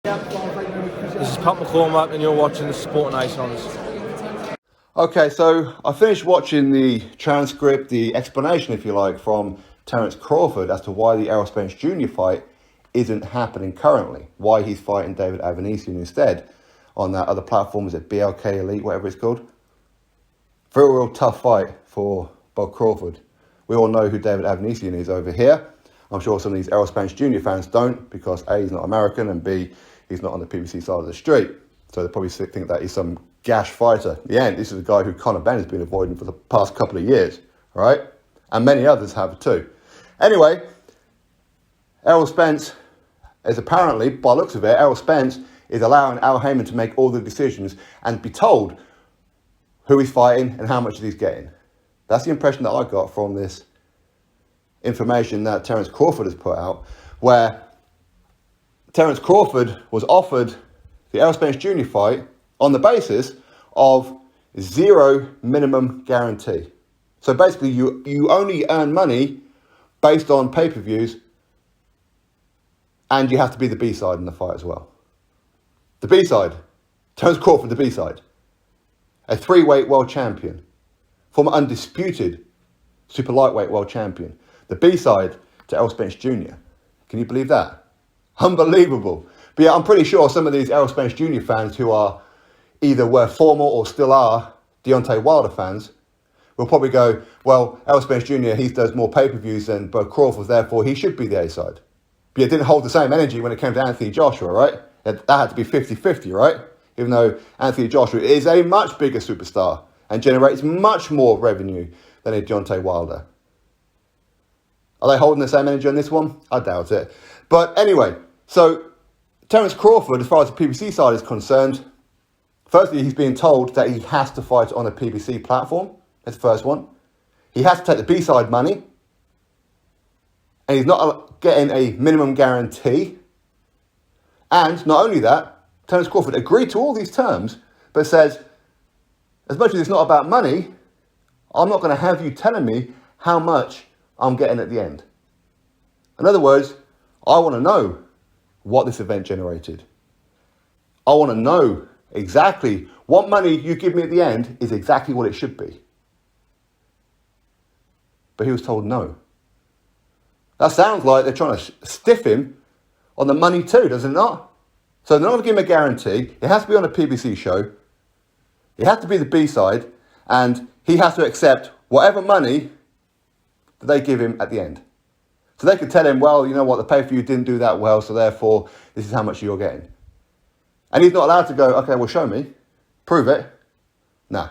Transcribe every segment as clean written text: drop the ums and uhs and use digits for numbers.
This is Pat McCormack and you're watching the Sport Nations. Okay, so I finished watching the transcript, the explanation, if you like, from Terence Crawford as to why the Errol Spence Jr. fight isn't happening currently. Why he's fighting David Avanesian instead on that other platform. Is it BLK Elite, whatever it's called? Very real tough fight for Bob Crawford. We all know who David Avanesian is over here. I'm sure some of these Errol Spence Jr. fans don't, because A, he's not American, and B, he's not on the PBC side of the street. So they probably think that he's some gash fighter. In the end, this is a guy who Conor Benn has been avoiding for the past couple of years, all right? And many others have too. Anyway, Errol Spence is apparently, by the looks of it, Errol Spence is allowing Al Haymon to make all the decisions and be told who he's fighting and how much he's getting. That's the impression that I got from this information that Terence Crawford has put out, where Terence Crawford was offered the Errol Spence Jr. fight on the basis of 0 minimum guarantee. So basically, you only earn money based on pay-per-views, and you have to be the B-side in the fight as well. The B-side, Terence Crawford, the B-side, a 3-weight world champion, former undisputed super lightweight world champion. The B-side to Errol Spence Jr. Can you believe that? Unbelievable. But yeah, I'm pretty sure some of these Errol Spence Jr. fans who are either were former or still are Deontay Wilder fans will probably go, well, Errol Spence Jr., he does more pay-per-views than Bud Crawford, therefore he should be the A-side. But it didn't hold the same energy when it came to Anthony Joshua, right? That had to be 50-50, right? Even though Anthony Joshua is a much bigger superstar and generates much more revenue than a Deontay Wilder. Are they holding the same energy on this one? I doubt it. But anyway, so Terence Crawford, as far as the PBC side is concerned, firstly, he's being told that he has to fight on a PBC platform. That's the first one. He has to take the B-side money. And he's not getting a minimum guarantee. And not only that, Terence Crawford agreed to all these terms, but says, as much as it's not about money, I'm not going to have you telling me how much I'm getting at the end. In other words, I want to know what this event generated. I want to know exactly what money you give me at the end is exactly what it should be. But he was told no. That sounds like they're trying to stiff him on the money too, does it not? So they're not going to give him a guarantee. It has to be on a PBC show. It has to be the B-side. And he has to accept whatever money that they give him at the end. So they could tell him, well, you know what, the pay-per-view didn't do that well, so therefore this is how much you're getting. And he's not allowed to go, okay, well, show me. Prove it. Nah, I'm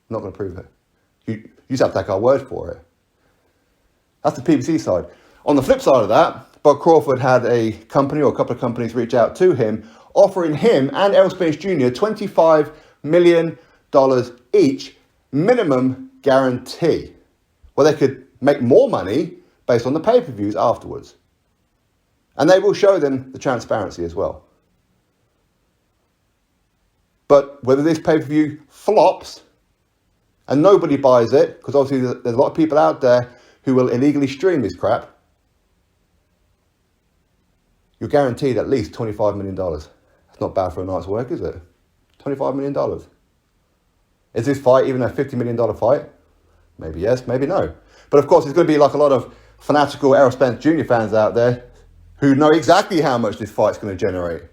not going to prove it. You just have to take our word for it. That's the PBC side. On the flip side of that, Bob Crawford had a company or a couple of companies reach out to him, offering him and Errol Spence Jr. $25 million each minimum guarantee, where they could make more money based on the pay-per-views afterwards. And they will show them the transparency as well. But whether this pay-per-view flops and nobody buys it, because obviously there's a lot of people out there who will illegally stream this crap, you're guaranteed at least $25 million. That's not bad for a night's work, is it? $25 million. Is this fight even a $50 million fight? Maybe yes, maybe no. But of course, there's going to be like a lot of fanatical Errol Spence Jr. fans out there who know exactly how much this fight's going to generate.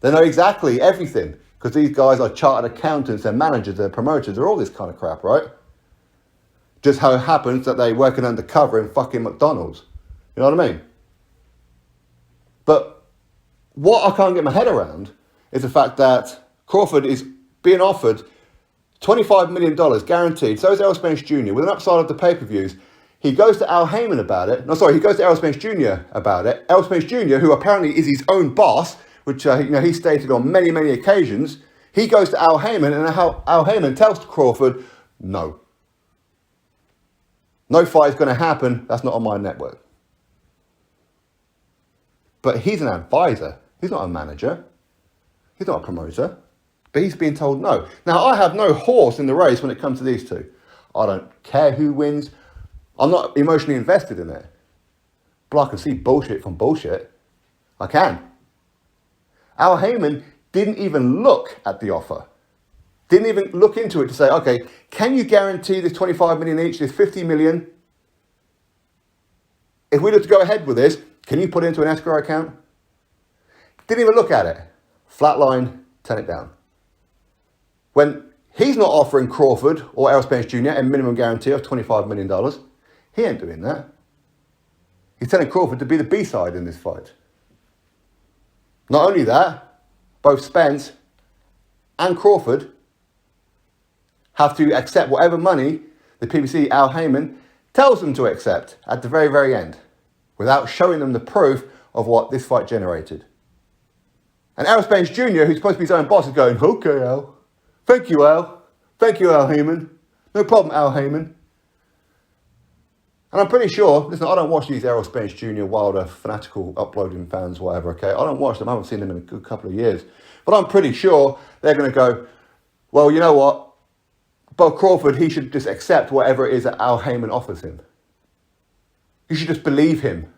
They know exactly everything, because these guys are chartered accountants, they're managers, they're promoters, they're all this kind of crap, right? Just how it happens that they're working undercover in fucking McDonald's. You know what I mean? But what I can't get my head around is the fact that Crawford is being offered $25 million guaranteed. So is Errol Spence Jr. with an upside of the pay-per-views. He goes to Al Haymon about it. He goes to Errol Spence Jr. about it. Errol Spence Jr., who apparently is his own boss, which he stated on many, many occasions, he goes to Al Haymon, and Al Haymon tells Crawford, no. No fight is going to happen. That's not on my network. But he's an advisor. He's not a manager. He's not a promoter. But he's being told no. Now, I have no horse in the race when it comes to these two. I don't care who wins. I'm not emotionally invested in it. But I can see bullshit from bullshit. I can. Al Haymon didn't even look at the offer. Didn't even look into it to say, okay, can you guarantee this 25 million each, this 50 million? If we look to go ahead with this, can you put it into an escrow account? Didn't even look at it. Flatline, turn it down. When he's not offering Crawford or Errol Spence Jr. a minimum guarantee of $25 million, he ain't doing that. He's telling Crawford to be the B-side in this fight. Not only that, both Spence and Crawford have to accept whatever money the PBC, Al Haymon, tells them to accept at the very, very end, without showing them the proof of what this fight generated. And Errol Spence Jr., who's supposed to be his own boss, is going, okay, Al. Thank you, Al. Thank you, Al Haymon. No problem, Al Haymon. And I'm pretty sure, listen, I don't watch these Errol Spence Jr. Wilder fanatical uploading fans, whatever, okay? I don't watch them. I haven't seen them in a good couple of years. But I'm pretty sure they're going to go, well, you know what? Bob Crawford, he should just accept whatever it is that Al Haymon offers him. You should just believe him.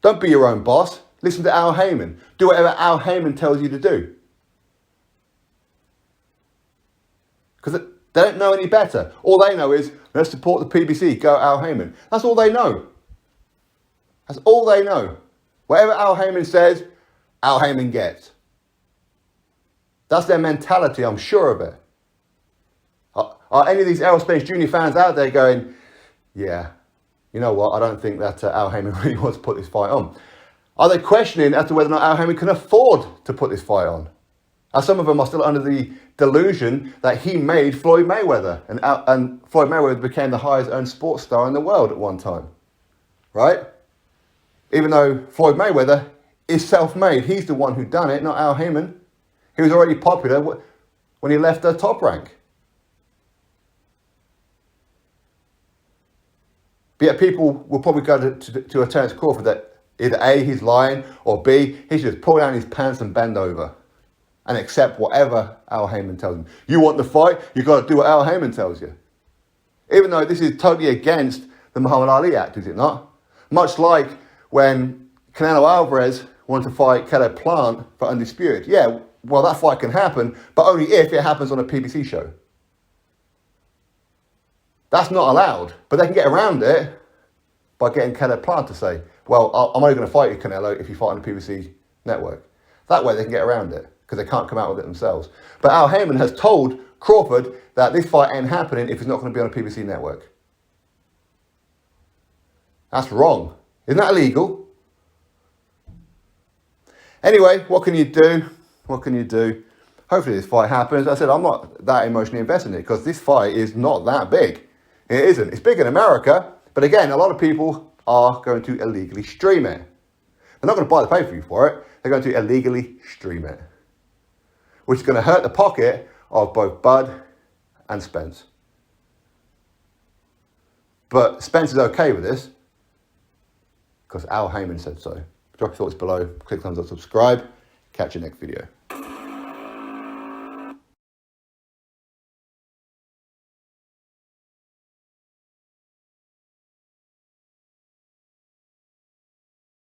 Don't be your own boss. Listen to Al Haymon. Do whatever Al Haymon tells you to do. Because they don't know any better. All they know is, let's support the PBC, go Al Haymon. That's all they know. That's all they know. Whatever Al Haymon says, Al Haymon gets. That's their mentality, I'm sure of it. Are any of these Errol Spence Jr. fans out there going, yeah, you know what, I don't think that Al Haymon really wants to put this fight on? Are they questioning as to whether or not Al Haymon can afford to put this fight on? As some of them are still under the delusion that he made Floyd Mayweather, and Floyd Mayweather became the highest earned sports star in the world at one time, right? Even though Floyd Mayweather is self-made, he's the one who done it, not Al Haymon. He was already popular when he left Top Rank. But yet people will probably go to a Terence Crawford that either A, he's lying, or B, he should just pull down his pants and bend over and accept whatever Al Haymon tells him. You want the fight, you've got to do what Al Haymon tells you. Even though this is totally against the Muhammad Ali Act, is it not? Much like when Canelo Alvarez wanted to fight Caleb Plant for Undisputed. Yeah, well, that fight can happen, but only if it happens on a PBC show. That's not allowed, but they can get around it by getting Caleb Plant to say, well, I'm only going to fight you, Canelo, if you fight on the PBC network. That way they can get around it, because they can't come out with it themselves. But Al Haymon has told Crawford that this fight ain't happening if it's not going to be on a PBC network. That's wrong. Isn't that illegal? Anyway, what can you do? What can you do? Hopefully this fight happens. As I said, I'm not that emotionally invested in it, because this fight is not that big. It isn't. It's big in America, but again, a lot of people are going to illegally stream it. They're not going to buy the pay-per-view for it. They're going to illegally stream it, which is going to hurt the pocket of both Bud and Spence. But Spence is okay with this because Al Haymon said so. Drop your thoughts below. Click thumbs up, subscribe. Catch you next video.